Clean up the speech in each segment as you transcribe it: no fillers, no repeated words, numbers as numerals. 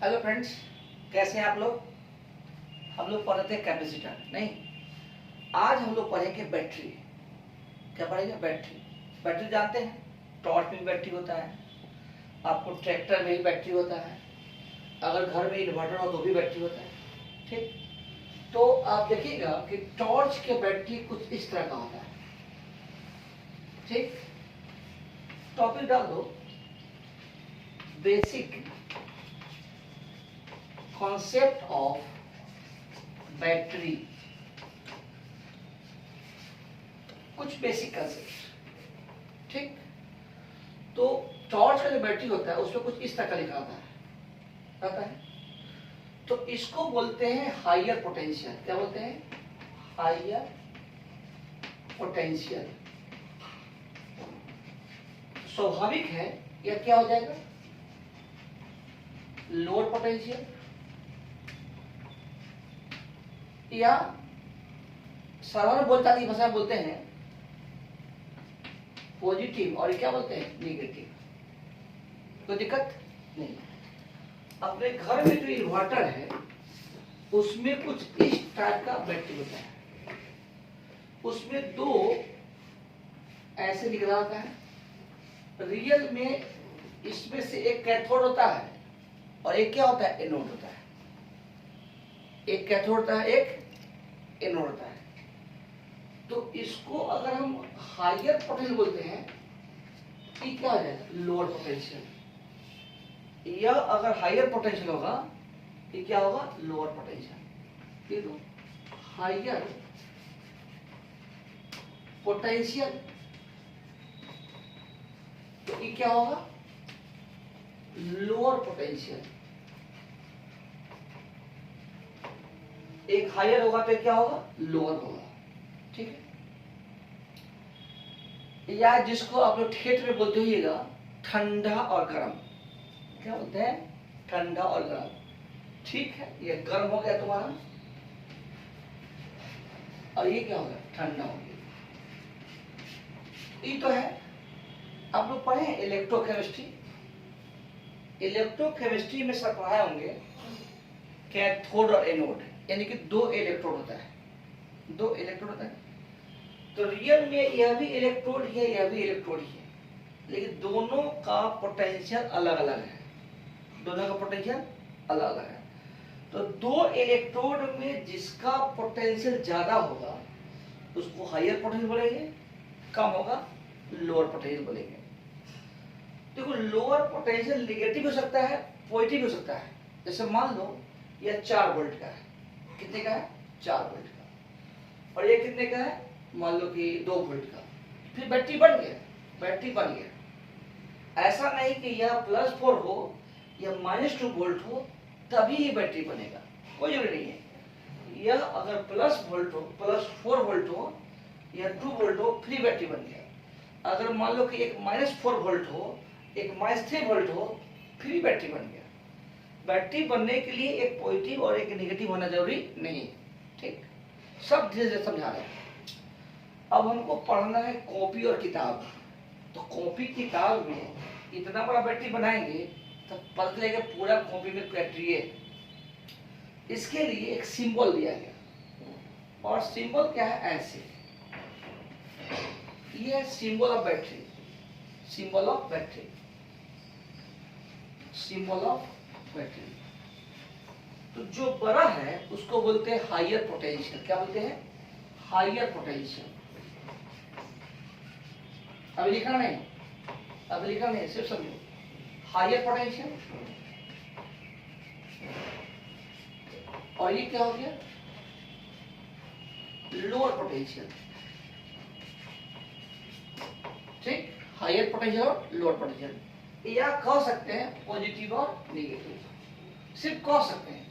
Hello friends, कैसे हैं आप लोग। हम लोग पढ़ रहे थे कैपेसिटर, नहीं, आज हम लोग पढ़ेंगे बैटरी। क्या पढ़ेंगे? बैटरी। बैटरी जानते हैं, टॉर्च में भी बैटरी होता है, आपको ट्रैक्टर में भी बैटरी होता है, अगर घर में इन्वर्टर हो तो भी बैटरी होता है। ठीक, तो आप देखिएगा कि टॉर्च के बैटरी कुछ इस तरह का होता है। ठीक, टॉपिक डाल दो, बेसिक कॉन्सेप्ट ऑफ बैटरी। कुछ बेसिक कंसेप्ट। ठीक, तो टॉर्च का जो बैटरी होता है उसमें कुछ इस तरह का लिखा रहता है। तो इसको बोलते हैं हायर पोटेंशियल। क्या बोलते हैं? Higher potential. स्वाभाविक है यह क्या हो जाएगा? लोअर पोटेंशियल, या साधारण बोलचाल की भाषा में बोलते हैं पॉजिटिव, और क्या बोलते हैं? नेगेटिव। कोई दिक्कत नहीं। अपने घर में जो इन्वर्टर है उसमें कुछ इस टाइप का बैटरी होता है। उसमें दो ऐसे निकला होता है। रियल में इसमें से एक कैथोड होता है और एक क्या होता है? एनोड होता है। एक कैथोड होता है, एक एनोड होता है। तो इसको अगर हम हायर पोटेंशियल बोलते हैं, ये क्या हो जाएगा? Lower potential. यह अगर हायर पोटेंशियल होगा, ये क्या होगा? Lower potential. ये तो हायर पोटेंशियल, तो ये क्या होगा? Lower potential. एक हायर होगा तो क्या होगा? लोअर होगा। ठीक है, या जिसको आप लोग ठेठ में बोलते होइएगा ठंडा और गर्म। क्या बोलते हैं? ठंडा और गर्म। ठीक है, ये गर्म हो गया तुम्हारा और ये क्या हो गया? ठंडा हो गया। ये तो है। आप लोग पढ़े हैं इलेक्ट्रोकेमिस्ट्री। इलेक्ट्रोकेमिस्ट्री में सब पढ़ाए होंगे कैथोड और एनोड, यानी कि दो इलेक्ट्रोड होता है। दो इलेक्ट्रोड होता है। तो रियल में यह भी इलेक्ट्रोड ही है, यह भी इलेक्ट्रोड ही है, लेकिन दोनों का पोटेंशियल अलग अलग है। दोनों का पोटेंशियल अलग अलग है। तो दो इलेक्ट्रोड में जिसका पोटेंशियल ज्यादा होगा उसको हायर पोटेंशियल बोलेंगे, कम होगा लोअर पोटेंशियल बोलेंगे। देखो, लोअर पोटेंशियल नेगेटिव हो सकता है, पॉजिटिव हो सकता है। जैसे मान लो यह 4 वोल्ट का है। कितने का है? 4 वोल्ट का। और ये कितने का है? मान लो कि 2 वोल्ट का। फिर बैटरी बढ़ गया, बैटरी बढ़ गया। ऐसा नहीं कि यह +4 हो या -2 वोल्ट हो तभी ये बैटरी बनेगा, कोई जरूरी नहीं है। यह अगर +4 वोल्ट हो या 2 वोल्ट हो फिर बैटरी बन गया। अगर मान लो कि एक -4 वोल्ट हो, एक -3 वोल्ट हो, फिर बैटरी बन गया। बैटरी बनने के लिए एक पॉजिटिव और एक नेगेटिव होना जरूरी नहीं है। ठीक, सब धीरे धीरे समझा रहे हैं। अब हमको पढ़ना है कॉपी और किताब। तो कॉपी किताब में इतना बड़ा बैटरी बनाएंगे तो पता चलेगा पूरा कॉपी में बैटरी है। इसके लिए एक सिंबल दिया गया, और सिंबल क्या है? ऐसे। ये है symbol of battery. Symbol of battery, symbol of battery. तो जो बड़ा है उसको बोलते हैं हायर पोटेंशियल। क्या बोलते हैं? Higher potential. अभी लिखा नहीं, अभी लिखा नहीं, सिर्फ समझो। हायर पोटेंशियल, और ये क्या हो गया? Lower potential. ठीक, हायर पोटेंशियल और लोअर पोटेंशियल, या कह सकते हैं पॉजिटिव और नेगेटिव। सिर्फ कह सकते हैं।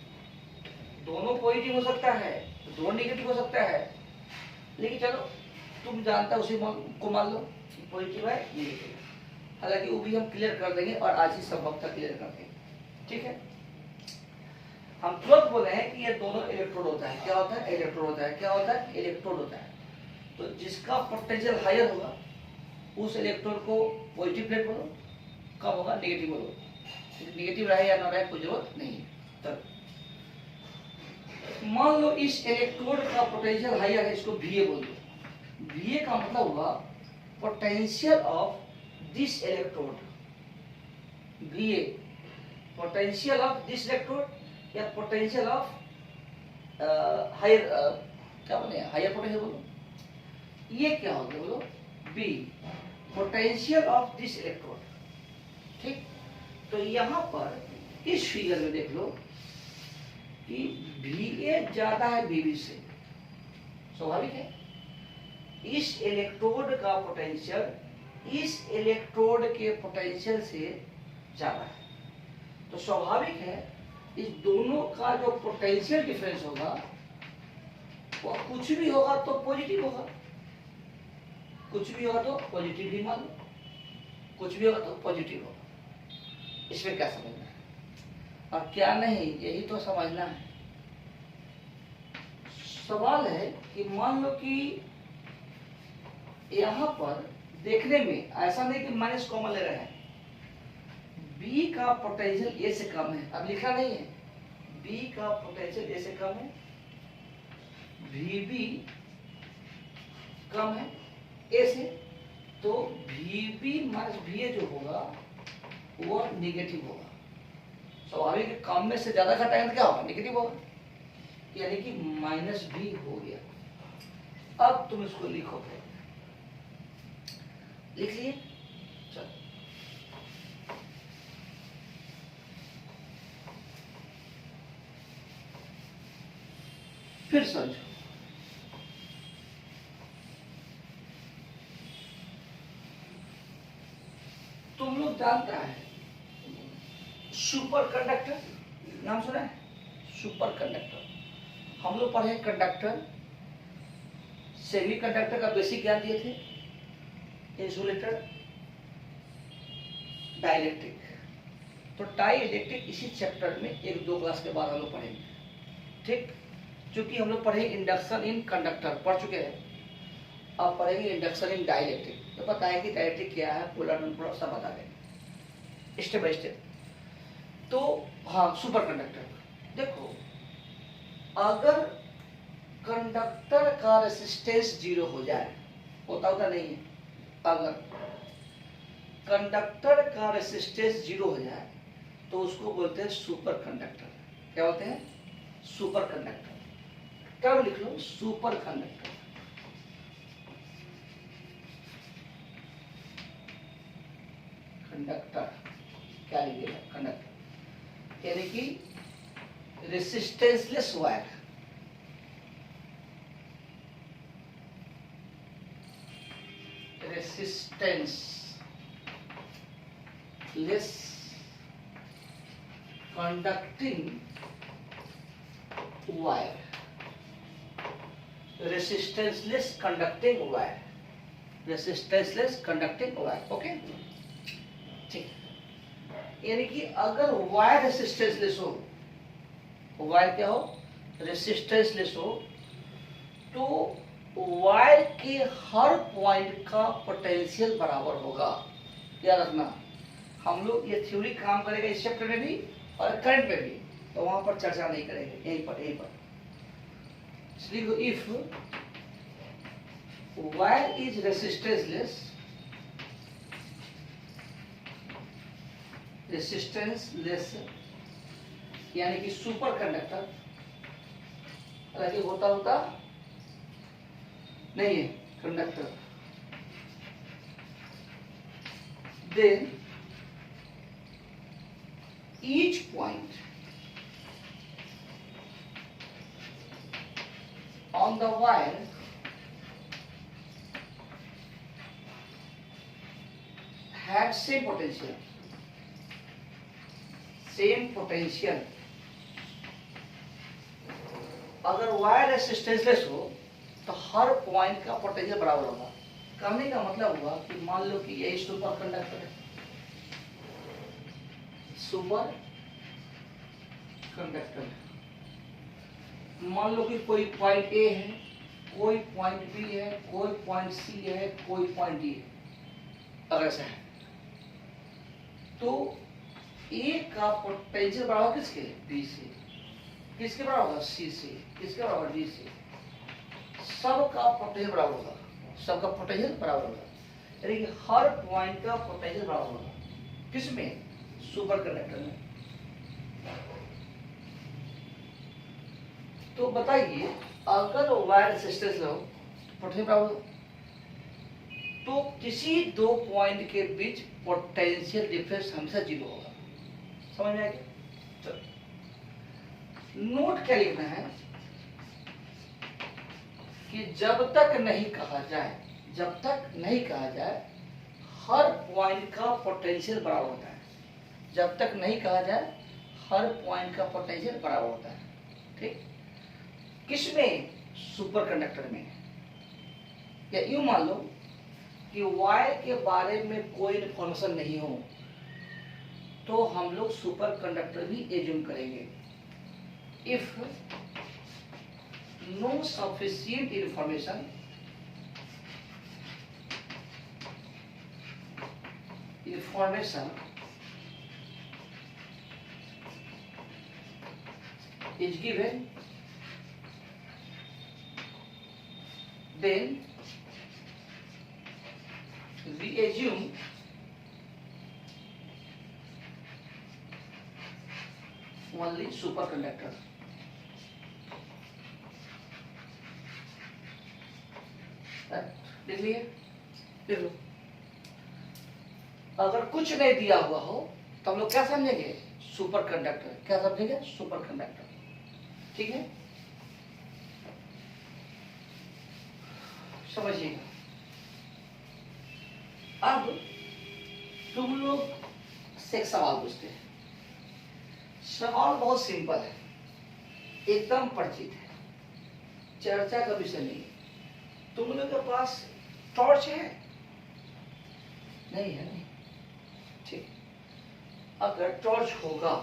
दोनों पॉजिटिव हो सकता है, दोनों नेगेटिव हो सकता है, लेकिन चलो तुम जानता उसी को मान लो पॉजिटिव है, नेगेटिव है। हालांकि वो भी हम क्लियर कर देंगे और आज ही संभवतः क्लियर कर देंगे। ठीक है, हम तुरंत बोल रहे हैं कि ये दोनों इलेक्ट्रोड होता है। क्या होता है? इलेक्ट्रोड होता है। क्या होता है? इलेक्ट्रोड होता है। तो जिसका पोटेंशियल हायर होगा उस इलेक्ट्रॉन को पॉजिटिव प्लेट बोलो, कम होगा नेगेटिव बोलो। नेगेटिव रहे या ना रहे कोई जरूरत नहीं है। तब मान लो इस इलेक्ट्रोड का पोटेंशियल हायर है, इसको VA बोल दो। VA का मतलब हुआ potential of this electrode, VA potential of this electrode या पोटेंशियल ऑफ हायर, क्या बोले हायर पोटेंशियल बोलो, ये क्या हो गया बोलो B potential of this electrode. ठीक, तो यहां पर इस फिगर में देख लो कि VA ज्यादा है BB से, स्वाभाविक है। इस इलेक्ट्रोड का पोटेंशियल इस इलेक्ट्रोड के पोटेंशियल से ज्यादा है, तो स्वाभाविक है इस दोनों का जो पोटेंशियल डिफरेंस होगा वो कुछ भी होगा तो पॉजिटिव होगा, कुछ भी होगा तो पॉजिटिव ही मान लो, कुछ भी होगा तो पॉजिटिव होगा। इसमें क्या समझना है और क्या नहीं, यही तो समझना है। सवाल है कि मान लो कि यहां पर देखने में ऐसा नहीं कि माइनस कॉमन ले रहे हैं, B का पोटेंशियल A से कम है, अब लिखा नहीं है, B का पोटेंशियल A से कम है, VB कम है A से, तो VB माइनस VA जो होगा वो नेगेटिव होगा। स्वाभाविक है, कम में से ज्यादा घटाएंगे तो क्या होगा, नेगेटिव होगा, यानी कि -B हो गया। अब तुम इसको लिखो, फिर लिख लिए, चलो फिर समझो। तुम लोग जानता है सुपर कंडक्टर, नाम सुना है सुपर कंडक्टर, हम लोग पढ़े कंडक्टर, सेमी कंडक्टर का बेसिक ज्ञान दिए थे, इंसुलेटर, डाइलेक्ट्रिक। तो डाइलेक्ट्रिक इसी चैप्टर में 1-2 क्लास के बाद हम लोग पढ़ेंगे। ठीक, क्योंकि हम लोग पढ़े इंडक्शन इन कंडक्टर पढ़ चुके हैं, अब पढ़ेंगे इंडक्शन इन डाइलेक्ट्रिक। तो बताएंगे डाइलेक्ट्रिक क्या है, पोलर नॉन पोलर सब बता देंगे स्टेप बाय स्टेप। तो हाँ, सुपर कंडक्टर देखो, अगर कंडक्टर का रेसिस्टेंस 0 हो जाए, होता नहीं है, अगर कंडक्टर का रेसिस्टेंस 0 हो जाए तो उसको बोलते हैं सुपर कंडक्टर। क्या बोलते हैं, सुपर कंडक्टर। टर्म लिख लो, सुपर कंडक्टर। कंडक्टर क्या लिखिएगा, कंडक्टर यानी कि resistanceless wire, resistanceless conducting wire, resistanceless conducting wire, resistanceless conducting wire. Okay, ठीक, यानी कि अगर वायर रेसिस्टेंसलेस हो, वायर क्या हो, रेसिस्टेंसलेस हो, तो वायर के हर पॉइंट का पोटेंशियल बराबर होगा। याद रखना, हम लोग ये थ्योरी काम करेगा इस चैप्टर में भी और करंट में भी, तो वहां पर चर्चा नहीं करेंगे, यहीं पर इफ वायर इज रेसिस्टेंसलेस, रेसिस्टेंसलेस यानी कि सुपर कंडक्टर, हालांकि होता नहीं है conductor, then each point on the wire had same potential, अगर वायर रेसिस्टेंसलेस हो तो हर पॉइंट का पोटेंशियल बराबर होगा। कहने का मतलब हुआ कि मान लो कि यही सुपर कंडक्टर है, सुपर कंडक्टर, मान लो कि कोई पॉइंट ए है, कोई पॉइंट बी है, कोई पॉइंट सी है, कोई पॉइंट डी है, अगर ऐसा है तो ए का पोटेंशियल बराबर किसके, बी से, किसके बराबर होगा, सी से, किसके बराबर, डी से, सबका पोटेंशियल बराबर होगा, सबका पोटेंशियल बराबर होगा, यानी कि हर पॉइंट का पोटेंशियल बराबर होगा, किसमें, सुपर कंडक्टर में। तो बताइए अगर वायर रेजिस्टेंस लो पोटेंशियल बराबर होगा, तो किसी दो पॉइंट के बीच पोटेंशियल डिफरेंस हमेशा जीरो होगा, समझ में आ गया। चलो नोट क्या लिखना है कि जब तक नहीं कहा जाए, जब तक नहीं कहा जाए हर पॉइंट का पोटेंशियल बराबर होता है, जब तक नहीं कहा जाए हर पॉइंट का पोटेंशियल बराबर होता है, ठीक। किसमें, सुपर कंडक्टर में। या यूं मान लो कि वायर के बारे में कोई इन्फॉर्मेशन नहीं हो तो हम लोग सुपर कंडक्टर भी एज्यूम करेंगे। If no sufficient information is given, then we assume only superconductor। देख लिए, देख लो। अगर कुछ नहीं दिया हुआ हो तो हम लोग क्या समझेंगे, सुपर कंडक्टर। क्या समझेंगे, सुपर कंडक्टर, ठीक है। समझिएगा। अब तुम लोग से एक सवाल पूछते हैं। सवाल बहुत सिंपल है, एकदम परिचित है, चर्चा का विषय नहीं है। तुम लोग के पास टॉर्च है, नहीं है, नहीं, ठीक। अगर टॉर्च होगा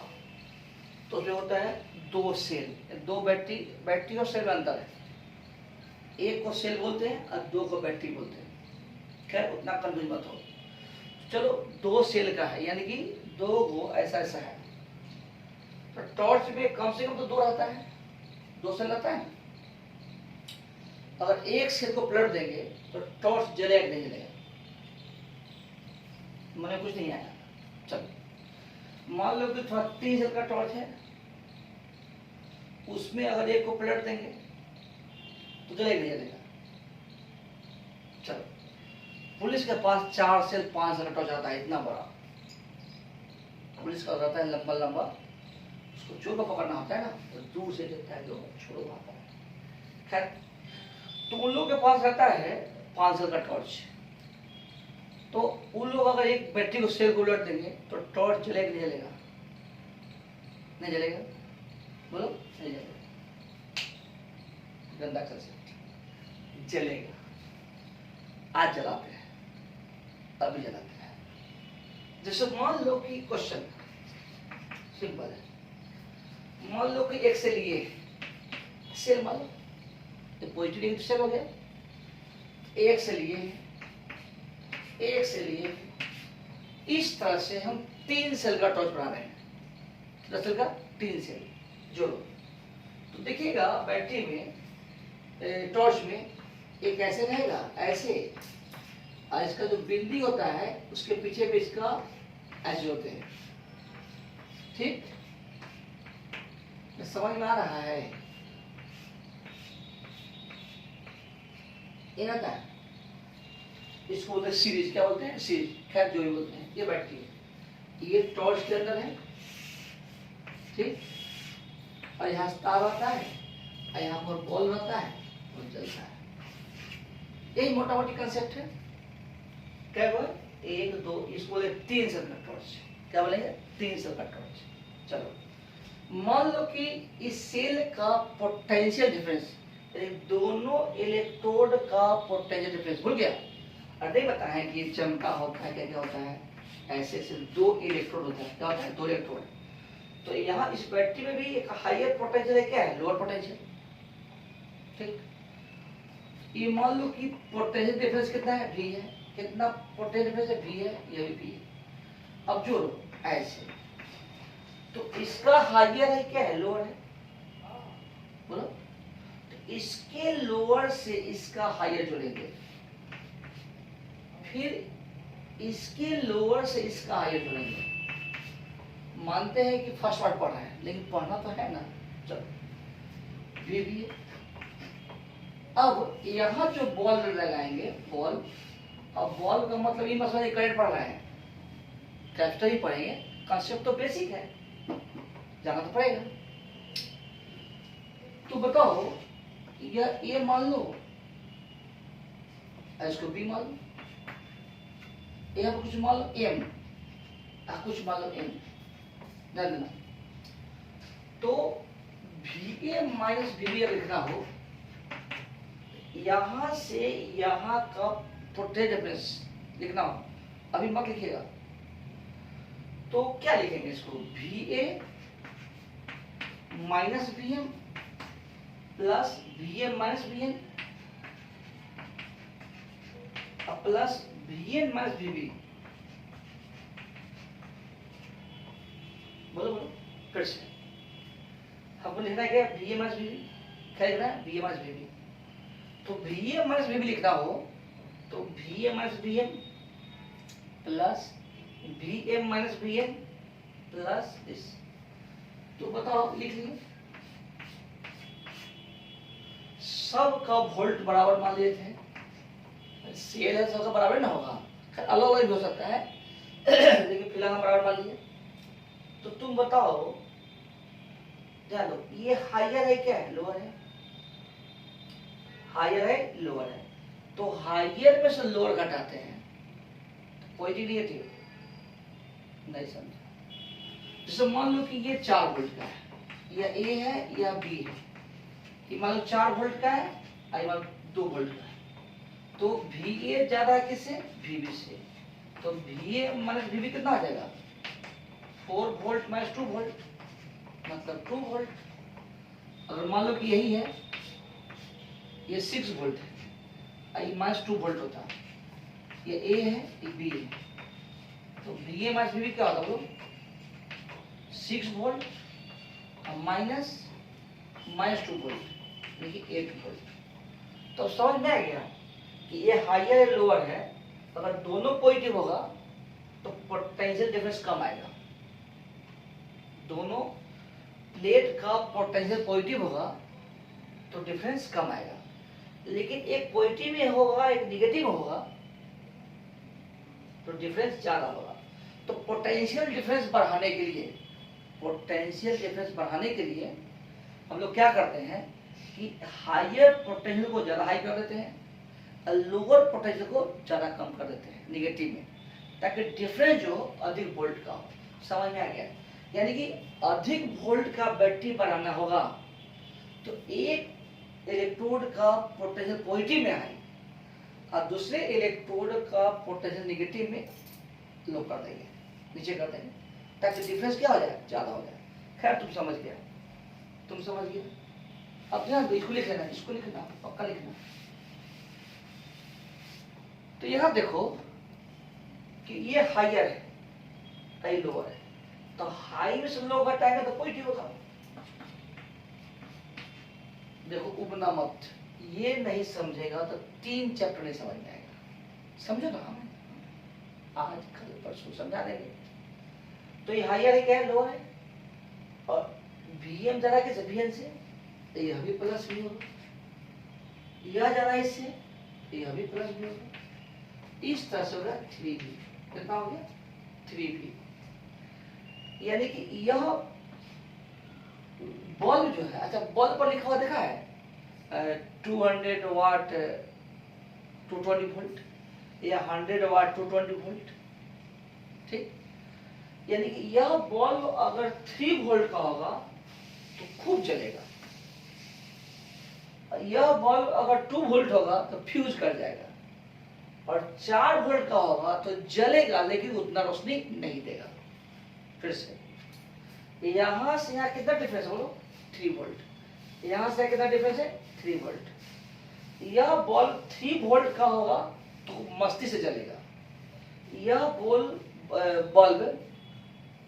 तो जो होता है दो सेल, दो बैटरी, बैटरी और सेल में अंतर है। एक को सेल बोलते हैं और दो को बैटरी बोलते हैं। खैर उतना कंफ्यूज मत हो। चलो दो सेल का है, यानी कि दो वो ऐसा ऐसा है। तो टॉर्च में कम से कम तो दो रहता है, दो सेल रहता है। अगर एक सेल को पलट देंगे तो टॉर्च जलेगा नहीं जलेगा, मैंने कुछ नहीं आया। चलो मान लो कि थोड़ा 3 सेल का टॉर्च है, उसमें अगर एक को पलट देंगे तो जलेगा नहीं जलेगा। चलो पुलिस के पास 4 सेल 5 सेल का टॉर्च आता है, इतना बड़ा। पुलिस का रहता है लंबा लंबा, उसको चोर को पकड़ना होता है ना, तो दूर से देखता है, जो छोड़ो वहां पर। खैर तो उन लोगों के पास रहता है 5 सेल का टॉर्च। तो उन लोग अगर एक बैटरी को सेल को उलट देंगे तो टॉर्च जलेगा नहीं जलेगा, नहीं जलेगा, बोलो नहीं जलेगा। गंदा कंसेप्ट, जलेगा। आज जलाते हैं, अभी जलाते हैं। जैसे मान लो कि क्वेश्चन सिंपल है, मान लो कि एक सेल ये सेल, मान लो तो पॉजिटिव सेल हो गया, एक सेल ये, एक सेल ये। इस तरह से हम 3 सेल का टॉर्च बना रहे हैं। कितना सेल का, 3 सेल जोड़ो। तो देखिएगा बैटरी में, टॉर्च में एक ऐसे रहेगा, ऐसे, और इसका जो बिंदी होता है उसके पीछे भी इसका ऐसे होते हैं, ठीक। समझ में आ रहा है, ये रहता है। इसको बोलते हैं सीरीज, क्या बोलते हैं, सीरीज। खैर जो भी बोलते हैं, ये बैटरी है, ये टॉर्च के अंदर है, ठीक। और यहाँ तार रहता है, और यहाँ पर बॉल रहता है और जलता है। यही मोटा मोटी कंसेप्ट है। क्या बोले, 1 2, इसको बोले 3 सेल का टॉर्च। क्या बोलेंगे, 3 सेल का टॉर्च। चलो मान लो कि इस सेल का पोटेंशियल डिफरेंस, दोनों इलेक्ट्रोड का पोटेंशियल डिफरेंस भूल गया। अरे बताएं कि चमका होता है, क्या क्या होता है, ऐसे ऐसे 2 इलेक्ट्रोड होता है। क्या होता है, 2 इलेक्ट्रोड। तो यहाँ इस बैटरी में भी एक हायर पोटेंशियल है, क्या है, लोअर पोटेंशियल, ठीक। ये मान लो कि पोटेंशियल डिफरेंस कितना है, V है। कितना पोटेंशियल डिफरेंस है, V है, ये भी V है। अब जोड़ो ऐसे, इसका हायर है क्या है, लोअर है, बोलो। तो इसके लोअर से इसका हायर जोड़ेंगे, फिर इसके लोअर से इसका हायर जोड़ेंगे। मानते हैं कि फर्स्ट पार्ट पढ़ा है, लेकिन पढ़ना तो है ना। चलो ये भी है। अब यहाँ जो बॉल लगाएंगे, बॉल, अब बॉल का मतलब ये मसला करंट पढ़ रहे हैं, कैपिटल ही पढ़ेंगे, कॉन्सेप्ट तो बेसिक है, जाना तो पड़ेगा। तो बताओ, यह ए मान लो, इसको बी मान लो, यहाँ कुछ मान लो एम, कुछ मान लो एम, ध्यान देना। तो V A minus V B लिखना हो, यहां से यहां का पोटेंशियल डिफरेंस लिखना हो, अभी मत लिखिएगा। तो क्या लिखेंगे इसको, V A minus V M plus V M minus V N plus V N minus V B. बोलो बोलो फिर से, हमको लिखना है क्या, V M minus V B, क्या लिखना है, V M minus V B. तो V M minus V B लिखना हो तो V M minus V M plus V M minus V N plus this. तो बताओ, लिख लिए, सब का वोल्ट बराबर मान लेते हैं, सेल है सबका बराबर ना होगा, अलग अलग भी हो सकता है, लेकिन फिलहाल हम बराबर मान लिए। तो तुम बताओ, जानो ये हायर है क्या है, लोअर है, हायर है लोअर है। तो हायर में से लोअर घटाते हैं, पॉजिटिव नेगेटिव नहीं समझा। जैसे मान लो कि ये 4 वोल्ट का है, या ए है या बी है, ये मान लो 4 वोल्ट का है, और मान लो 2 वोल्ट का है। तो वी ए ज्यादा है किससे, वी बी से। तो V A minus V B कितना आ जाएगा, 4 वोल्ट माइनस 2 वोल्ट, मतलब 2 वोल्ट। अगर मान लो कि यही है, ये 6 वोल्ट है, ये माइनस 2 वोल्ट होता है, ये ए है ये बी है। तो V A minus V B क्या होता है, बोलो 6 वोल्ट माइनस माइनस 2 वोल्ट, देखिए 8 वोल्ट। तो समझ में आ गया कि ये हायर है लोअर है, अगर दोनों पॉजिटिव होगा तो पोटेंशियल डिफरेंस कम आएगा। दोनों प्लेट का पोटेंशियल पॉजिटिव होगा तो डिफरेंस कम आएगा, लेकिन एक पॉजिटिव में होगा एक निगेटिव होगा तो डिफरेंस ज्यादा होगा। तो पोटेंशियल डिफरेंस बढ़ाने के लिए, पोटेंशियल डिफरेंस बढ़ाने के लिए हम लोग क्या करते हैं कि हायर पोटेंशियल को ज्यादा हाई कर देते हैं, लोअर पोटेंशियल को ज्यादा कम कर देते हैं निगेटिव में, ताकि डिफरेंस जो अधिक वोल्ट का हो। समझ में आ गया, यानी कि अधिक वोल्ट का बैटरी बनाना होगा तो एक इलेक्ट्रोड का पोटेंशियल पॉजिटिव में आए और दूसरे इलेक्ट्रोड का पोटेंशियल नेगेटिव में लो कर देंगे, नीचे कर देंगे, ताकि डिफरेंस क्या हो जाए, ज्यादा हो जाए। खैर तुम समझ गया, तुम समझ गए। अब ध्यान दो, इसको लिख लेना, इसको लिखना, पक्का लिखना। तो यहां देखो कि ये हायर है, कई लोअर है, तो हाई में से लो घटाएंगे तो पॉजिटिव होगा। देखो उबना मत, ये नहीं समझेगा तो 3 चैप्टर नहीं समझ में आएगा, समझो ना, हमें आज कल परसों समझा देंगे। तो ये हायर है क्या है, लोअर है, और वीएम ज्यादा किससे, वीएन से, तो यह भी प्लस भी होगा, यह ज्यादा इससे, यह भी प्लस भी होगा। इस तरह से होगा 3V, कितना हो गया 3V। यानी कि यह बल्ब जो है, अच्छा बल्ब पर लिखा हुआ देखा है 200 वाट 220 वोल्ट या 100 वाट 220 वोल्ट, ठीक। यानी कि यह बल्ब अगर 3 वोल्ट का होगा तो खूब जलेगा, यह बल्ब अगर 2 वोल्ट होगा तो फ्यूज कर जाएगा, और 4 वोल्ट का होगा तो जलेगा लेकिन उतना रोशनी नहीं देगा। फिर से यहां से यहां कितना डिफरेंस है, बोलो 3 वोल्ट, यहां से कितना डिफरेंस है 3 वोल्ट। यह बल्ब 3 वोल्ट का होगा तो मस्ती से जलेगा, यह बल्ब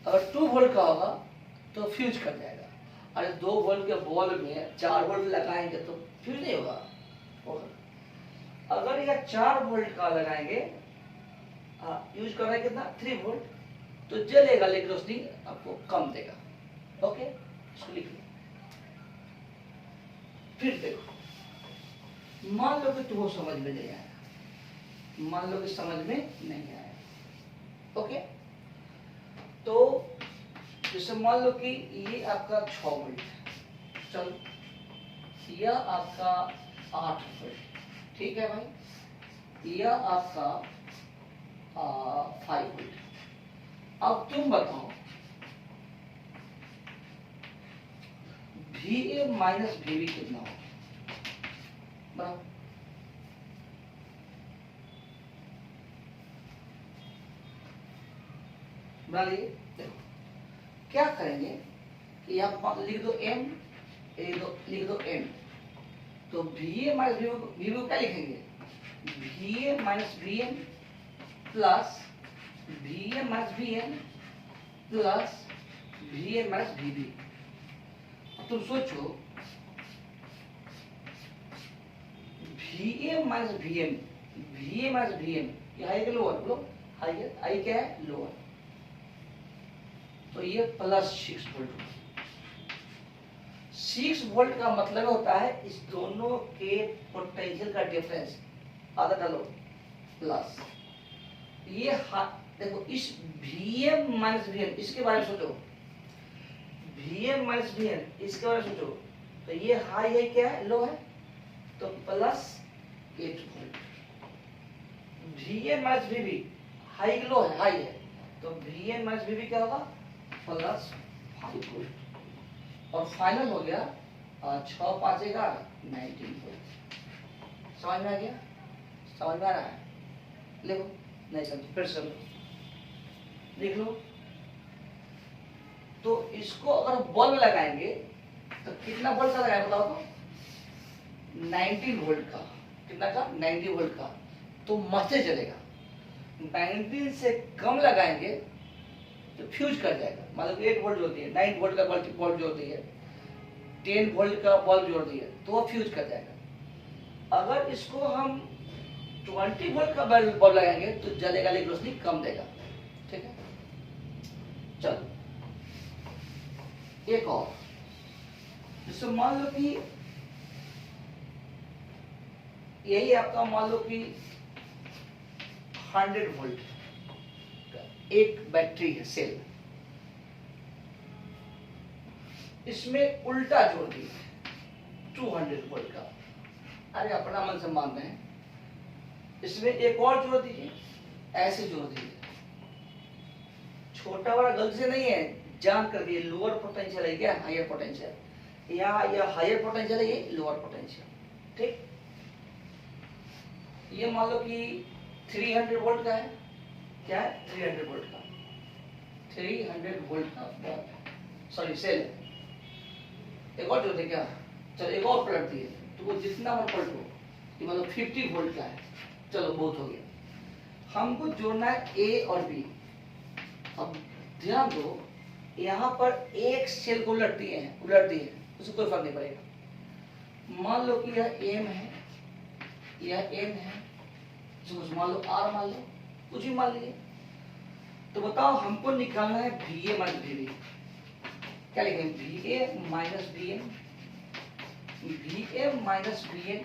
अगर 2 वोल्ट का होगा तो फ्यूज कर जाएगा। अरे 2 वोल्ट के बल्ब में 4 वोल्ट लगाएंगे तो फ्यूज नहीं होगा। अगर यह 4 वोल्ट का लगाएंगे, यूज कर रहा है कितना 3 वोल्ट, तो जलेगा लेकिन रोशनी आपको कम देगा। ओके, इसको लिख लो। फिर देखो, मान लो कि तुमको समझ में नहीं आया, मान लो कि समझ में नहीं आया। ओके, तो जैसे मान लो कि ये आपका 6 वोल्ट है, चलो यह आपका 8 वोल्ट, ठीक है भाई, यह आपका 5 वोल्ट। अब तुम बताओ VA माइनस VB कितना होगा? बराबर बना लिए। देखो क्या करेंगे कि यहाँ लिख दो M, लिख दो M, तो VA माइनस VB को क्या लिखेंगे? VA minus VN plus VA minus VN plus VA minus VB। अब तुम सोचो VA minus VN, VA minus VN, ये हाई के लोअर, बोलो हाई है, हाई क्या है? लोअर, तो ये प्लस 6 वोल्ट। 6 वोल्ट का मतलब होता है इस दोनों के पोटेंशियल का डिफरेंस, आधा डालो प्लस। ये देखो इस VM माइनस VN, इसके बारे में सोचो, VM माइनस VN इसके बारे में सोचो, तो ये हाई है क्या है? लो है, तो plus 8 volt. VN minus VB high low है, हाई है, तो VN माइनस VB क्या होगा? Plus 5 volt. और फाइनल हो गया 6 5 11 19 वोल्ट। समझ में आ गया? समझ में आ रहा है? लिखो, नहीं समझ फिर से लिख लो। तो इसको अगर बल्ब लगाएंगे तो कितना वोल्ट का लगाएंगे बताओ तो? 19 वोल्ट का। कितना का? 90 वोल्ट का। तो मस्त चलेगा। 19 से कम लगाएंगे तो फ्यूज कर जाएगा। मतलब 8 वोल्ट जोड़ दिए, 9 वोल्ट का बल्ब जोड़ दिए, 10 वोल्ट का बल्ब जोड़ दिए, तो वो फ्यूज कर जाएगा। अगर इसको हम 20 वोल्ट का बल्ब लगाएंगे तो जलेगा लेकिन रोशनी कम देगा। ठीक है, चलो एक और, जैसे मान लो कि यही आपका मान लो कि 100 वोल्ट एक बैटरी है, सेल, इसमें उल्टा जोड़ दिया 200 वोल्ट का। अरे अपना मन से मान रहे हैं, इसमें एक और जोड़ दीजिए, ऐसे जोड़ दीजिए। छोटा बड़ा गलती से नहीं है, जान कर दिए लोअर पोटेंशियल है क्या हायर पोटेंशियल, या हायर पोटेंशियल है ये लोअर पोटेंशियल। ठीक, ये मान लो कि 300 वोल्ट का है, क्या है 300 वोल्ट का, 300 वोल्ट का सॉरी सेल। एक और जो थे क्या, चलो एक और पलट दिए, तो वो जितना और पलट हो, ये मतलब 50 वोल्ट का है। चलो बहुत हो गया। हमको जोड़ना है A और B। अब ध्यान दो, यहाँ पर एक सेल को उलट दिए हैं, उससे कोई फर्क नहीं पड़ेगा। मान लो कि यह M है, यह N है, कुछ मान लो R मान लो, कुछ भी मान लीजिए। तो बताओ हमको निकालना है VA माइनस VB। क्या लिखेंगे? VA minus VN, VA minus VN,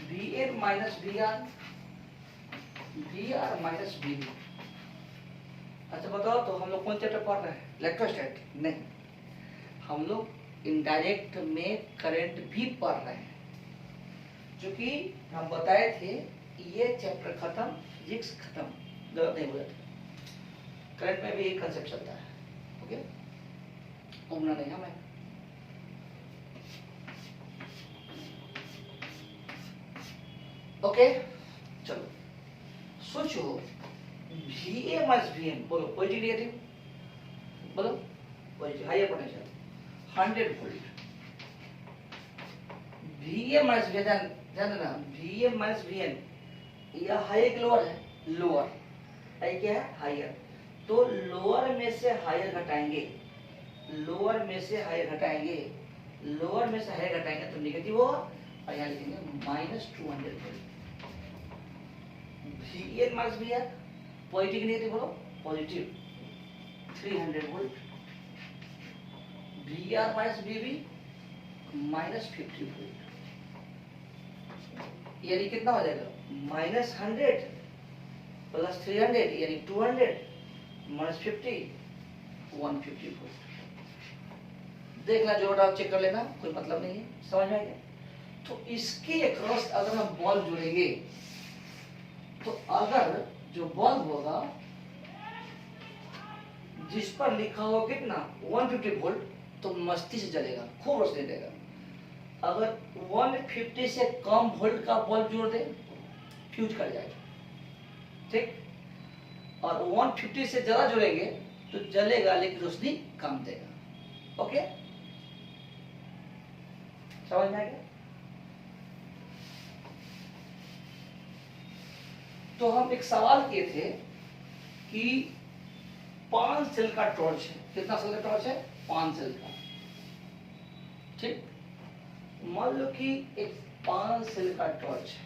VN minus VR, VR minus VB। अच्छा बताओ तो हम लोग कौन चैप्टर पढ़ रहे हैं? इलेक्ट्रोस्टैटिक नहीं, हम लोग इनडायरेक्ट में करंट भी पढ़ रहे हैं। क्योंकि हम बताए थे ये चैप्टर खत्म, फिजिक्स खत्म, गलत नहीं बोला था। करंट में भी एक कंसेप्ट चलता है। ओके, घूमना नहीं हमें। ओके, चलो सोचो VA माइनस VN, बोलो पॉजिटिव नेगेटिव, बोलो positive, higher potential 100 volt. VA minus VN, ध्यान देना, VA माइनस VN, यह हायर कि लोअर है? लोअर है क्या है? हायर। तो लोअर में से हायर घटाएंगे लोअर में से हायर घटाएंगे, लोअर में से हायर घटाएंगे तो नेगेटिव होगा, और यहाँ लिखेंगे -200 volt. VN minus VR, positive negative बोलो, positive 300 volt. VR minus VB -50 volt, यानी कितना हो जाएगा -100 प्लस 300 यानी 200 -50 150 वोल्ट। देखना जो आप चेक कर लेना, कोई मतलब नहीं है, समझ में आ गया। तो इसके अक्रॉस अगर हम बॉल्ब जोड़ेंगे तो अगर जो बल्ब होगा जिस पर लिखा हो कितना 150 वोल्ट, तो मस्ती से जलेगा, खूब रोशनी देगा। अगर 150 से कम वोल्ट का बल्ब जोड़ दे फ्यूज कर जाएगा, ठीक। और 150 से ज्यादा जोड़ेंगे तो जलेगा लेकिन रोशनी कम देगा। ओके, समझ में आ गया। तो हम एक सवाल किए थे कि 5 सेल का टॉर्च है, कितना सेल का टॉर्च है 5 सेल का, ठीक। मान लो कि एक 5 सेल का टॉर्च है,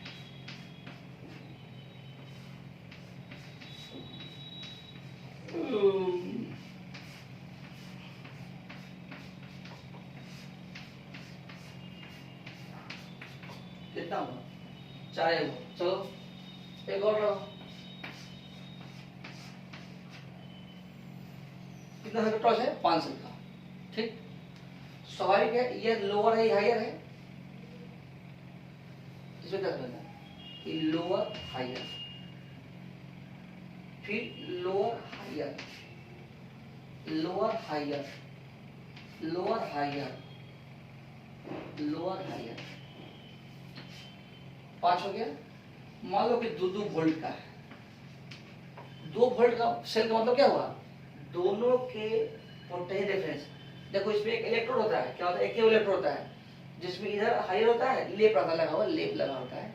कितना हुआ 4 हुआ, चलो एक और लो, कितना सेल का टॉर्च है 5 सेल का, ठीक। स्वाभाविक है ये लोअर है हायर है, इसमें क्या करना कि लोअर हायर, फिर lower higher, lower higher, lower higher, lower higher, 5 हो गया। मान लो कि 2 वोल्ट का है, 2 वोल्ट का सेल का मतलब क्या हुआ, दोनों के पोटेंशियल डिफरेंस। देखो इसमें एक इलेक्ट्रोड होता है, क्या होता है एक ही इलेक्ट्रोड होता है, जिसमें इधर हायर होता है, लेप लगा हुआ, लेप लगा होता है,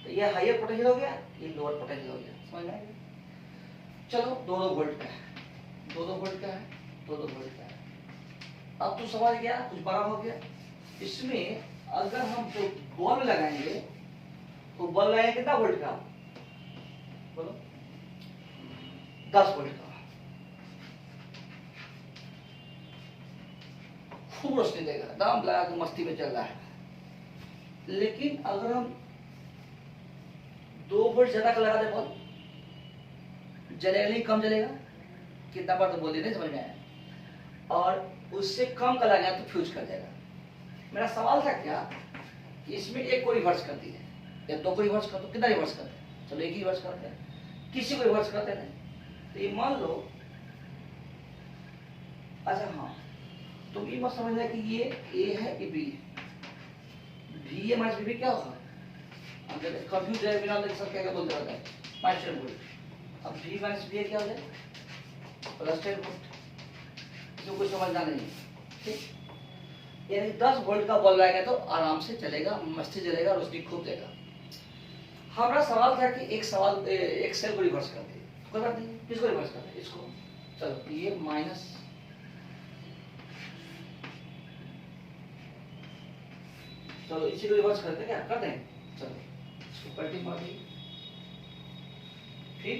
तो ये हायर पोटेंशियल हो गया, ये लोअर पोटेंशियल हो गया, समझ में आ गया। चलो 2 वोल्ट का है, 2 वोल्ट का है, 2 वोल्ट का है। अब तो समझ गया, कुछ बड़ा हो गया। इसमें अगर हम जो बल्ब लगाएंगे तो बल्ब लगाएंगे कितना वोल्ट का बोलो, 10 वोल्ट का, खूब रोशनी देगा, दाम लगा के मस्ती में चल रहा है। लेकिन अगर हम 2 वोल्ट ज्यादा का लगा दे बल्ब, जलेगा नहीं कम जलेगा, कितना बार तो बोल नहीं समझ में आया। और उससे कम का लगाया तो फ्यूज कर देगा। मेरा सवाल था क्या कि इसमें एक को रिवर्स कर दिए या 2 को रिवर्स कर दो, कितना रिवर्स करते हैं, चलो एक ही रिवर्स करते हैं, किसी को रिवर्स करते नहीं। तो ये मान लो, अच्छा हाँ, तुम ये मत समझना कि ये ए है ये बी है, भी है माइनस बी क्या होगा, अगर कंफ्यूज है बिना देख सकते क्या बोलते रहता है -10 वोल्ट। अब भी माइनस बी क्या हो जाए +10 वोल्ट, इसमें कुछ समझना नहीं है, ठीक। यानी 10 वोल्ट का बल्ब लगाएंगे तो आराम से चलेगा, मस्ती चलेगा, रोशनी खूब देगा। हमारा सवाल था कि एक सेल को रिवर्स कर दे, कोई बात नहीं, किसको रिवर्स कर दे, इसको। चलो ये माइनस, चलो इसी को रिवर्स करते क्या कर दें, चलो इसको पलटी मार दी, फिर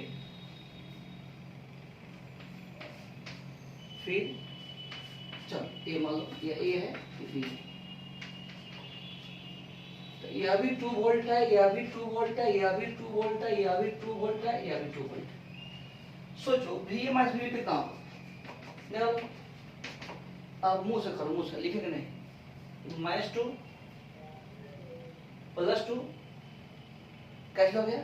चलो ए मान लो ये ए है ये बी है, तो यह भी 2 वोल्ट है, यह भी 2 वोल्ट है, यह भी 2 वोल्ट है, यह भी 2 वोल्ट है, यह भी 2 वोल्ट है। सोचो भी माइनस बी कितना होगा, अब मुंह से करो, मुंह से लिखेंगे नहीं, -2 +2 कैसे हो गया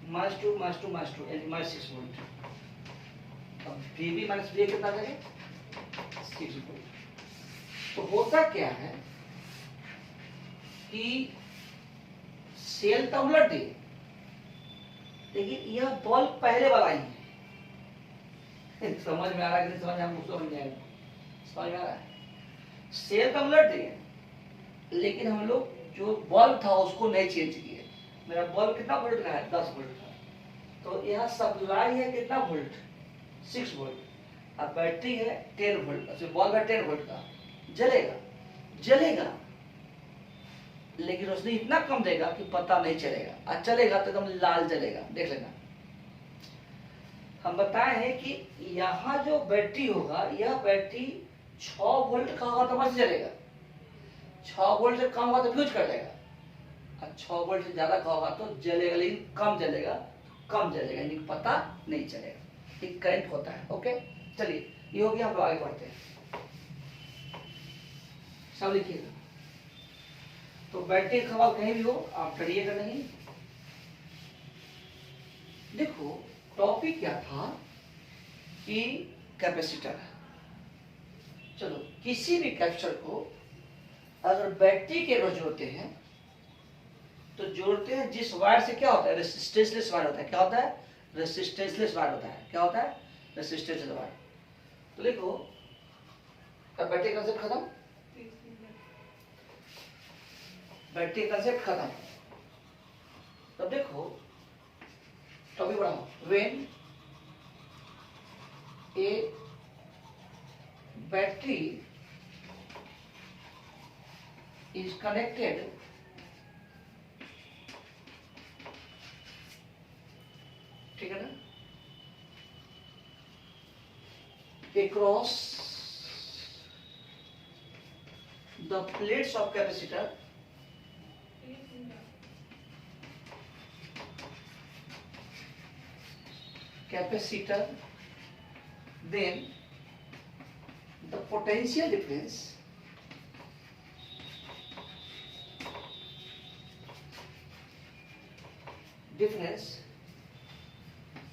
-2 -2 -2 यानी -6 वोल्ट। अब VB माइनस VA कितना करें 6 वोल्ट। तो होता क्या है कि सेल तो उलट दी, लेकिन यह बल्ब पहले वाला ही है। समझ में आ रहा है कि नहीं समझ में, हमको समझ में आएगा, समझ में आ रहा है। सेल तो उलट दिए, लेकिन हम लोग जो बल्ब था उसको नहीं चेंज किए। मेरा बल्ब कितना वोल्ट का है 10 वोल्ट का, तो यहाँ सप्लाई है कितना वोल्ट 6 वोल्ट। अब बैटरी है 10 वोल्ट का, बल्ब है 10 वोल्ट का, जलेगा जलेगा, लेकिन रोशनी इतना कम देगा कि पता नहीं चलेगा, और चलेगा तो एकदम लाल जलेगा। देख लेना, हम बताए हैं कि यहाँ जो बैटरी होगा, यह बैटरी 6 वोल्ट का होगा तो बस जलेगा, 6 वोल्ट से कम होगा तो फ्यूज कर देगा, और 6 वोल्ट से ज्यादा का होगा तो जलेगा, लेकिन कम जलेगा, यानी पता नहीं चलेगा। एक करंट होता है। ओके, चलिए ये हो गया, हम लोग आगे बढ़ते हैं। सब लिखिएगा। तो बैटरी का सवाल कहीं भी हो आप डरिएगा नहीं। देखो टॉपिक क्या था कि कैपेसिटर। चलो, किसी भी कैपेसिटर को अगर बैटरी के रोज जोड़ते हैं तो जोड़ते हैं जिस वायर से क्या होता है, रेसिस्टेंसलेस वायर होता है। क्या होता है? रेसिस्टेंसलेस वायर होता है। क्या होता है? रेसिस्टेंसलेस वायर। तो देखो, अब बैटरी का कंसेप्ट खत्म, बैटरी का कंसेप्ट खत्म। तब देखो टॉपिक बढ़ाओ। When A battery is connected ठीक है ना, across the plates of capacitor, then the potential difference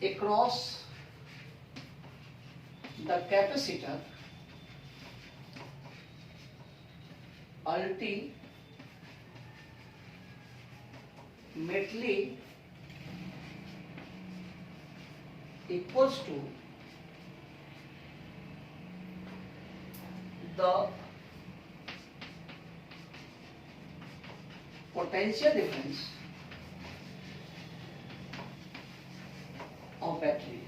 across the capacitor ultimately equals to the potential difference of battery।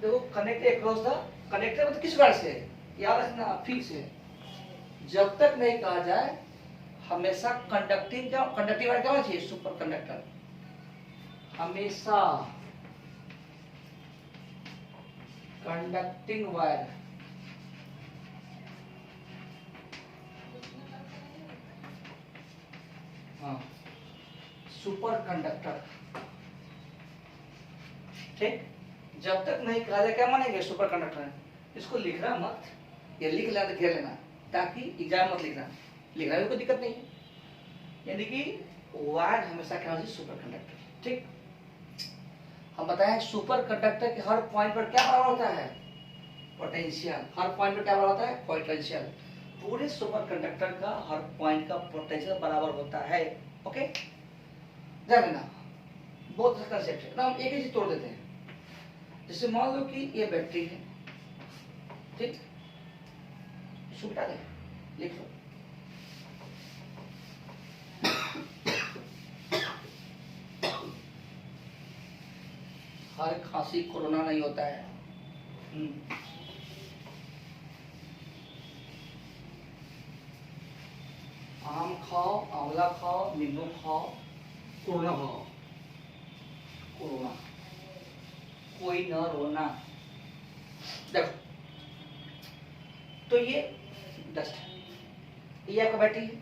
देखो कनेक्ट अक्रॉस द, कनेक्टर मतलब किस वायर से, याद रखना फिक्स है। जब तक नहीं कहा जाए हमेशा कंडक्टिंग का, कंडक्टिव वायर क्या होना चाहिए? Super conductor. हमेशा कंडक्टिंग वायर, हाँ सुपर कंडक्टर, ठीक। जब तक नहीं कहा जाए क्या मानेंगे? सुपर कंडक्टर है। इसको लिखना मत, या लिख लेना तो घेर लेना, ताकि एग्जाम मत लिखना, लिखना भी कोई दिक्कत नहीं है। यानी कि वायर हमेशा क्या होना चाहिए? सुपर कंडक्टर, ठीक। हम बताएं सुपर कंडक्टर के हर पॉइंट पर क्या बराबर होता है? पोटेंशियल। हर पॉइंट पर क्या बराबर होता है? पोटेंशियल। पूरे सुपर कंडक्टर का हर पॉइंट का पोटेंशियल बराबर होता है। ओके, ध्यान देना, बहुत अच्छा कंसेप्ट है ना। हम एक ही चीज तोड़ देते हैं। जैसे मान लो कि ये बैटरी है, ठीक, इसको बिठा दे, लिख लो। हर खांसी कोरोना नहीं होता है। आम खाओ, आंवला खाओ, नींबू खाओ, कोरोना खाओ, कोरोना, कोई न रोना। देखो, तो ये डस्ट है, ये आपका बैटरी है।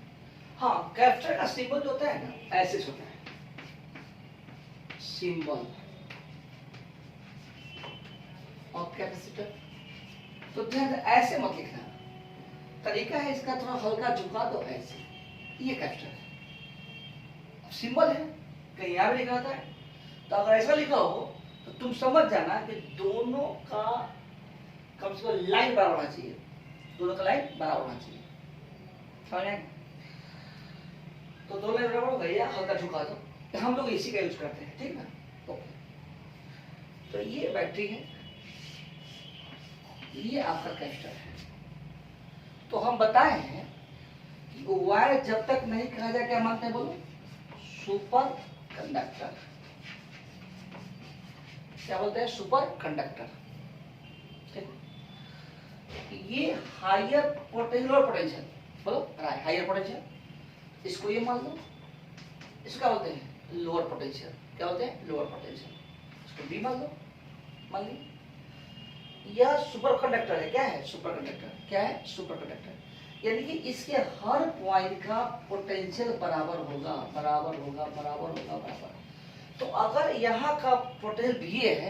हाँ, कैप्चर का सिंबल जो होता है ना, ऐसे होता है सिंबल और कैपेसिटर। तो ध्यान ऐसे मत लिखना, तरीका है इसका, थोड़ा हल्का झुका दो ऐसे। ये कैप्चर है, सिंबल है, कहीं यहाँ भी लिखा होता है। तो अगर ऐसा लिखा हो तो तुम समझ जाना कि दोनों का कम से कम लाइन बराबर होना चाहिए, दोनों का लाइन बराबर होना चाहिए, समझ आए? तो दोनों लाइन बराबर हो गई, हल्का झुका दो। हम लोग इसी का यूज करते हैं, ठीक ना। ओके, तो ये बैटरी है, ये आपका कैपेसिटर है। तो हम बताए हैं कि वायर जब तक नहीं कहा जाए क्या मानते हैं? बोलो, सुपर कंडक्टर। क्या बोलते हैं, सुपर कंडक्टर। ये हायर पोटेंशियल और पोटेंशियल, बोलो हायर पोटेंशियल, इसको ये मान लो, इसको क्या बोलते हैं, लोअर पोटेंशियल, क्या बोलते हैं, लोअर पोटेंशियल, इसको बी मान लो, मान ली। यह सुपर कंडक्टर है, क्या है, सुपर कंडक्टर, क्या है, सुपर कंडक्टर, यानी कि इसके हर पॉइंट का पोटेंशियल बराबर होगा, बराबर होगा, बराबर होगा, बराबर। तो अगर यहाँ का पोटेंशियल भी है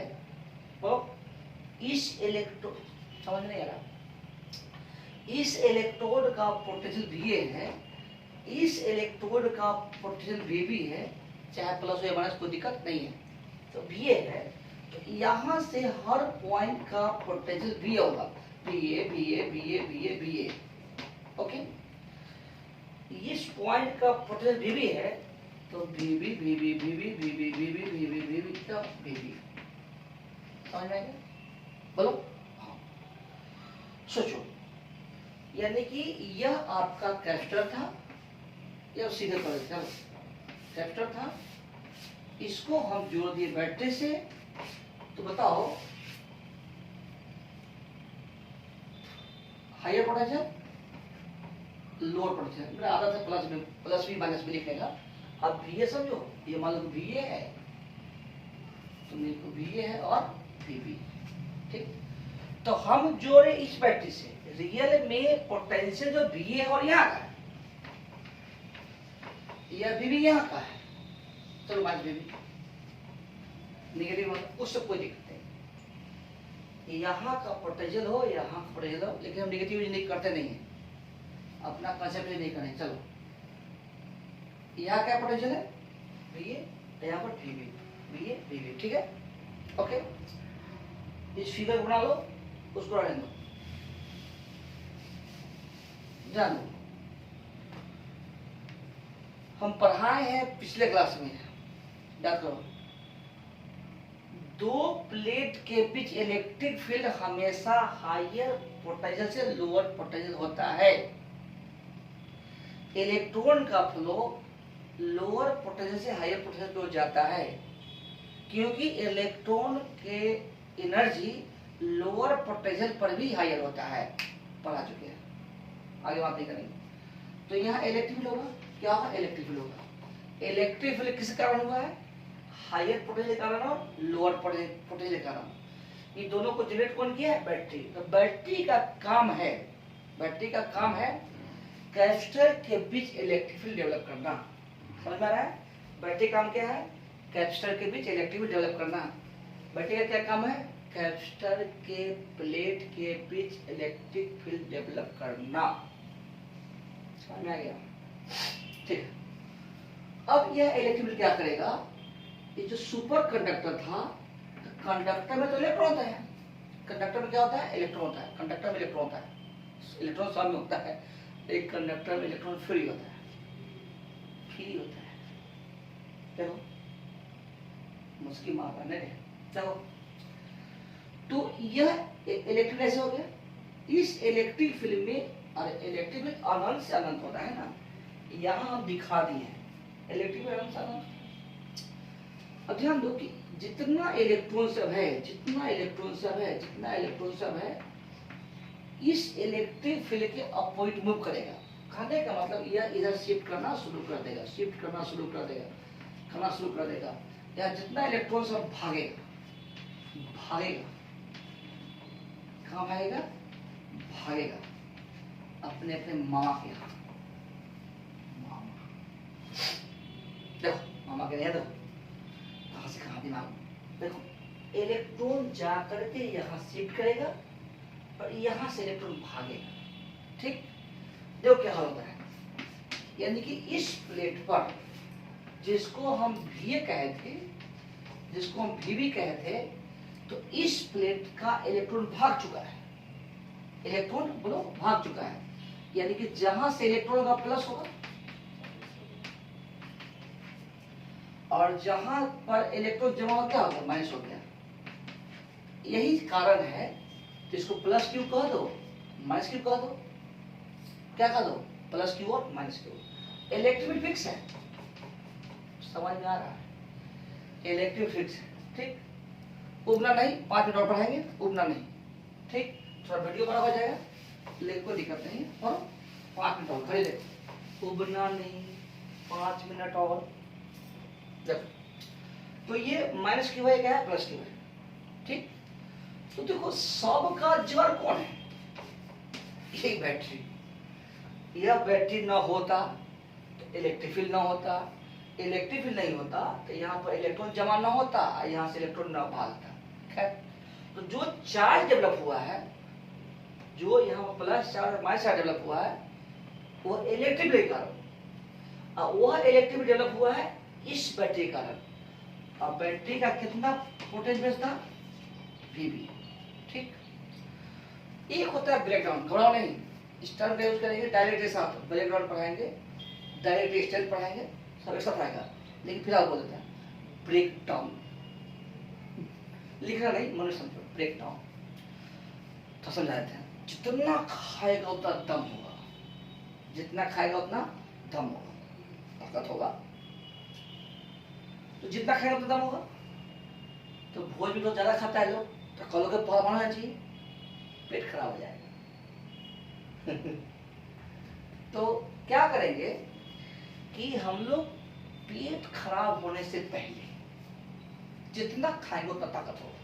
तो इस इलेक्ट्रोड, समझ नहीं आ रहा, इस इलेक्ट्रोड का पोटेंशियल भी है, इस इलेक्ट्रोड का पोटेंशियल भी है, चाहे प्लस हो या माइनस कोई दिक्कत नहीं है, तो भी है, तो यहाँ से हर पॉइंट का पोटेंशियल भी होगा, B A B A B A B A B A, okay. इस पॉइंट का पोटेंशियल भी है, तो B B B B B B B B B B B B B B क्या बी बी, समझ में आ गया, बोलो हाँ। सोचो, यानी कि यह आपका कैपेसिटर था, यह सीधे पड़े था, कैपेसिटर था, इसको हम जोड़ दिए बैटरी से, तो बताओ हायर पोटेंशियल, लोअर पोटेंशियल, मेरा आदत है प्लस में, प्लस भी माइनस भी लिखने का। अब भी समझो, ये मान लो भी है, तो मेरे को भी है और भी, ठीक। तो हम जोड़े इस बैटरी से, रियल में पोटेंशियल जो भी है और यहाँ का है, यह भी यहाँ का है, चलो माइनस भी नेगेटिव मतलब उससे कोई दिक्कत नहीं, यहाँ का पोटेंशियल हो, यहाँ का पोटेंशियल हो, लेकिन हम नेगेटिव नहीं करते नहीं है, अपना कंसेप्ट नहीं करें। चलो यहाँ क्या पोटेंशियल है, भी है, यहाँ पर भी है, ठीक है, ओके। इस फिगर बना लो, उसको रहने दो, जान लो, हम पढ़ाए हैं पिछले क्लास में, याद करो, दो प्लेट के बीच इलेक्ट्रिक फील्ड हमेशा हायर पोटेंशियल से लोअर पोटेंशियल होता है। इलेक्ट्रॉन का फ्लो लोअर पोटेंशियल से हायर पोटेंशियल पे जाता है, क्योंकि इलेक्ट्रॉन के एनर्जी लोअर पोटेंशियल पर भी हायर होता है, पढ़ा चुके हैं, आगे बात नहीं करेंगे। तो यहाँ इलेक्ट्रिक फील्ड होगा, क्या होगा, इलेक्ट्रिक फील्ड होगा। इलेक्ट्रिक फील्ड किस कारण हुआ है, हायर पोटेंशियल के कारण और लोअर पोटेंशियल के कारण। ये दोनों को जनरेट कौन किया है, बैटरी। तो बैटरी का काम है, बैटरी का काम है कैपेसिटर के बीच इलेक्ट्रिक फील्ड डेवलप करना, समझ में आ रहा है। बैटरी काम क्या है, कैपेसिटर के बीच इलेक्ट्रिक फील्ड डेवलप करना। बैटरी का क्या काम है, कैपेसिटर के प्लेट के बीच इलेक्ट्रिक फील्ड डेवलप करना, समझ में आ गया, ठीक। अब यह इलेक्ट्रिक फील्ड क्या करेगा, ये जो सुपर कंडक्टर था, कंडक्टर में तो इलेक्ट्रॉन होता है, कंडक्टर में क्या होता है, इलेक्ट्रॉन होता है, कंडक्टर में इलेक्ट्रॉन होता है, इलेक्ट्रॉन सब में होता है, एक कंडक्टर में इलेक्ट्रॉन फ्री होता है, फ्री होता है, देखो मुस्की मार रहा है, देखो। तो यह इलेक्ट्रिक ऐसे हो गया, इस इलेक्ट्रिक फील्ड में, और इलेक्ट्रिक फील्ड अनंत से अनंत होता है ना, यहाँ हम दिखा दिए हैं इलेक्ट्रिक फील्ड अनंत से अनंत। अब ध्यान दो कि जितना इलेक्ट्रॉन सब है, जितना इलेक्ट्रॉन सब है, जितना इलेक्ट्रॉन सब है, इस इलेक्ट्रिक फील्ड के अपोजिट मूव करेगा। कहने का मतलब यह इधर शिफ्ट करना शुरू कर देगा, शिफ्ट करना शुरू कर देगा, करना शुरू कर देगा। या जितना इलेक्ट्रॉन सब भागेगा, भागेगा, कहाँ भागेगा, भागेगा अपने अपने मामा के यहाँ। मामा, देखो मामा के यहाँ, देखो कहाँ से कहाँ दिमाग, देखो इलेक्ट्रॉन जा करके यहाँ शिफ्ट करेगा और यहाँ से इलेक्ट्रॉन भागेगा, ठीक। देखो क्या होता है, यानी कि इस प्लेट पर, जिसको हम भी कहे थे, जिसको हम भी कहे थे, तो इस प्लेट का इलेक्ट्रॉन भाग चुका है, इलेक्ट्रॉन बोलो भाग चुका है, यानी कि जहां से इलेक्ट्रॉन का प्लस होगा और जहां पर इलेक्ट्रॉन जमा हो क्या होगा, माइनस हो गया। यही कारण है, इसको प्लस क्यू कह दो, माइनस क्यू कह दो, क्या कह दो, प्लस क्यू और माइनस क्यू। इलेक्ट्रिक फिक्स है, समझ में आ रहा है, इलेक्ट्रिक फिक्स है, ठीक। उबना नहीं, 5 मिनट और पढ़ाएंगे, उबना नहीं, ठीक। थोड़ा वीडियो बड़ा हो जाएगा लेकिन कोई दिक्कत नहीं है, और 5 मिनट और खड़े रहे, उबना नहीं, 5 मिनट और। देखो तो ये माइनस की वजह क्या है, प्लस की वजह, ठीक। तो देखो सबका जड़ कौन है, यही बैटरी। यह बैटरी ना होता तो इलेक्ट्रिक फील्ड ना होता, इलेक्ट्रिक फील्ड नहीं होता तो यहाँ पर इलेक्ट्रॉन जमा ना होता, यहाँ से इलेक्ट्रॉन ना भागता। खैर, तो जो चार्ज डेवलप हुआ है, जो यहाँ पर प्लस चार्ज और माइनस चार्ज डेवलप हुआ है, वो इलेक्ट्रिक के कारण, और वह इलेक्ट्रिक डेवलप हुआ है इस बैटरी के कारण। अब बैटरी का कितना पोटेंशियल था, वीबी, ठीक। एक होता है ब्रेकडाउन, घबराओ नहीं, इस टर्म का यूज करेंगे डायरेक्ट के साथ, ब्रेकडाउन पढ़ाएंगे, डायरेक्ट एक्सटेंड पढ़ाएंगे, सब एक साथ आएगा, लेकिन फिलहाल बोल देते हैं ब्रेकडाउन, लिखना नहीं, मन समझो, ब्रेकडाउन। तो समझा देते हैं, जितना खाएगा उतना दम होगा, जितना खाएगा उतना दम होगा, ताकत होगा। तो जितना खाएगा उतना दम होगा। तो भोज भी तो ज्यादा खाता है लोग, तो कलों के पौधा बनाना चाहिए, पेट खराब हो जाएगा। तो क्या करेंगे कि हम लोग पेट खराब होने से पहले जितना खाएंगे उतना ताकत होगा,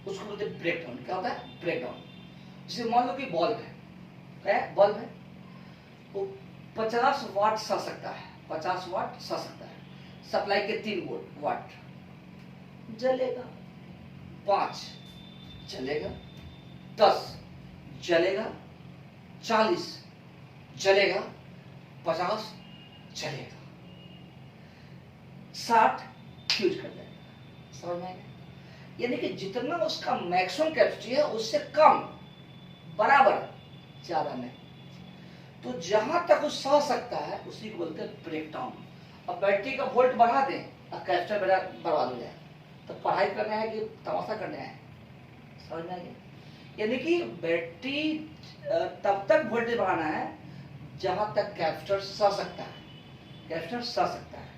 उसको बोलते हैं ब्रेकडाउन। क्या होता है, ब्रेकडाउन। जैसे मान लो कि बल्ब है, क्या है, बल्ब है, वो 50 वाट सह सकता है, 50 वाट सह सकता है, सप्लाई के 3 वाट, जलेगा, 5 जलेगा, 10 जलेगा, 40 जलेगा, 50 जलेगा, 60 फ्यूज कर देगा। समझ में आएगा? यानी कि जितना उसका मैक्सिमम कैपेसिटी है उससे कम, बराबर, ज्यादा नहीं। तो जहां तक वो सह सकता है उसी को बोलते हैं ब्रेकडाउन। अब बैटरी का वोल्ट बढ़ा दें और कैपेसिटर बर्बाद हो जाए, तो पढ़ाई करना है कि तमाशा करना है। समझ में आ गया? यानी कि बैटरी तब तक वोल्टेज बढ़ाना है जहां तक कैपेसिटर सह सकता है, कैपेसिटर सह सकता है,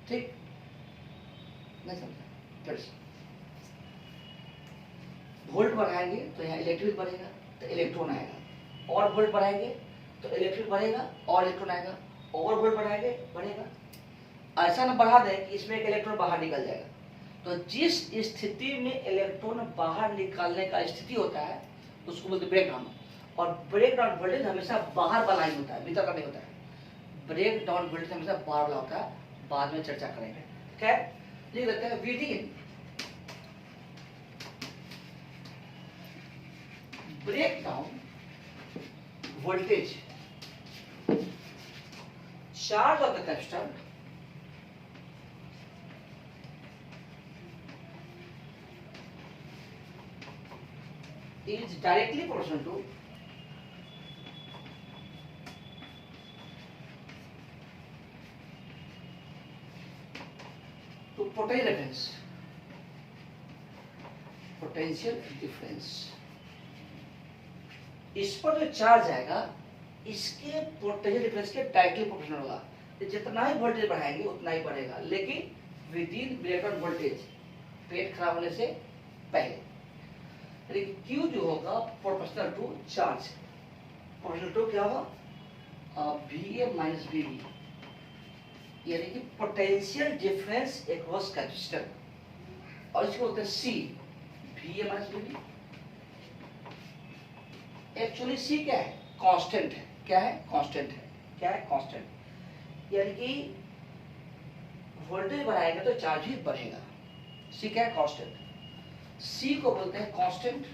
ठीक। नहीं समझा? फिर से वोल्ट बढ़ाएंगे तो यहाँ इलेक्ट्रिक बढ़ेगा तो इलेक्ट्रॉन आएगा, और वोल्ट बढ़ाएंगे तो इलेक्ट्रिक बढ़ेगा और इलेक्ट्रॉन आएगा, और वोल्ट बढ़ाएंगे बढ़ेगा। ऐसा ना बढ़ा दें कि इसमें एक इलेक्ट्रॉन बाहर निकल जाएगा। तो जिस स्थिति में इलेक्ट्रॉन बाहर निकालने का स्थिति होता है उसको बोलते हैं ब्रेकडाउन। और ब्रेकडाउन वोल्टेज हमेशा बाहर वाला ही होता है, भीतर का नहीं होता है। ब्रेकडाउन वोल्टेज हमेशा बाहर वाला होता है, बाद में चर्चा करेंगे। क्या लिख देते हैं, within breakdown voltage charge of the capacitor is directly proportional to potential difference। इस पर जो चार्ज आएगा इसके पोटेंशियल डिफरेंस के डायरेक्टली प्रोपोर्शनल होगा। तो जितना ही वोल्टेज बढ़ाएंगे उतना ही बढ़ेगा, लेकिन विदिन ब्रेकडाउन वोल्टेज, पेट खराब होने से पहले। लेकिन क्यू जो होगा proportional to charge, proportional to क्या होगा, VA माइनस VB, यानी कि पोटेंशियल डिफरेंस अक्रॉस कैपेसिटर। और इसको बोलते हैं C, VA minus VB। Actually see क्या है, कांस्टेंट है। क्या है, कांस्टेंट है। क्या है, कांस्टेंट। यानी कि वोल्टेज बढ़ाएगा तो चार्ज भी बढ़ेगा। सी क्या है, कांस्टेंट। सी को बोलते हैं कांस्टेंट,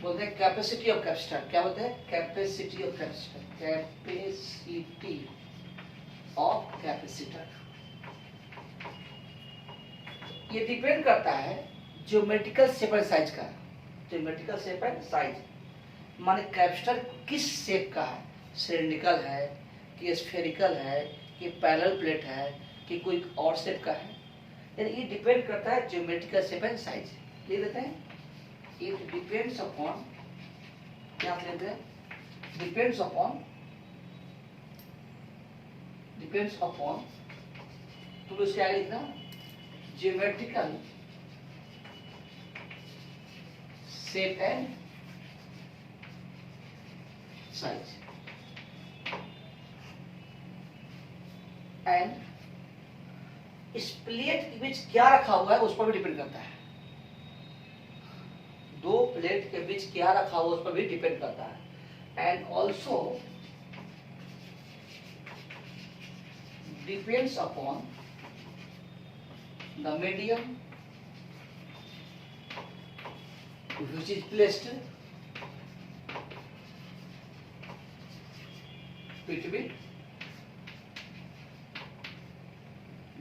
बोलते हैं कैपेसिटी ऑफ कैपेसिटर। क्या बोलते हैं, capacity of capacitor, capacity of capacitor. ये डिपेंड करता है ज्योमेट्रिकल शेप एंड साइज का। ज्योमेट्रिकल शेप एंड साइज माने कैपेसिटर किस शेप का है, सिलिंड्रिकल है कि स्फेरिकल है कि पैरेलल प्लेट है कि कोई और शेप का है, यानी ये डिपेंड करता है ज्योमेट्रिकल शेप एंड साइज। लिख देते हैं, इट डिपेंड्स अपॉन, क्या लेते हैं, डिपेंड्स अपॉन तो इसके आगे लिखना geometrical shape and size and इस प्लेट के बीच क्या रखा हुआ है उस पर भी डिपेंड करता है। दो प्लेट के बीच क्या रखा हुआ उस पर भी डिपेंड करता है। And also depends upon the medium which is placed between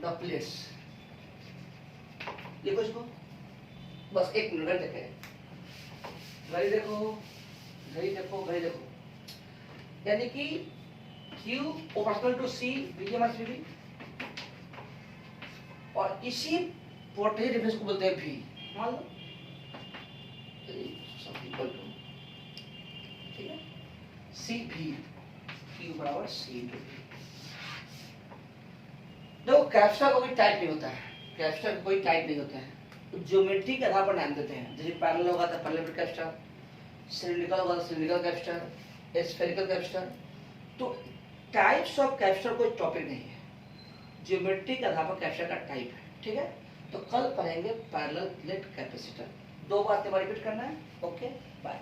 the plates। देखो इसको, बस एक मिनट घड़ी देखे, घड़ी देखो, घड़ी देखो, घड़ी देखो, यानी कि Q proportional to C VG माइनस VB, और इसी पोर्टेज डिफरेंस को बोलते हैं V। मान लो ठीक है, CV Q बराबर C इंटू V। देखो कैप्स्टर का कोई टाइप नहीं होता है, कैप्स्टर का कोई टाइप नहीं होता है, तो ज्योमेट्री के आधार पर नाम देते हैं। जैसे पैरेलल होगा तो पैरेलल कैप्स्टर, सिलिंड्रिकल होगा तो सिलिंड्रिकल कैप्स्टर, स्फेरिकल कैप्स्टर। तो टाइप्स ऑफ कैप्स्टर कोई टॉपिक नहीं है, ज्योमेट्री के आधार पर कैप्स्टर का टाइप है। ठीक है, तो कल पढ़ेंगे पैरेलल प्लेट कैपेसिटर। दो बातें रिपीट करना है। Okay, bye.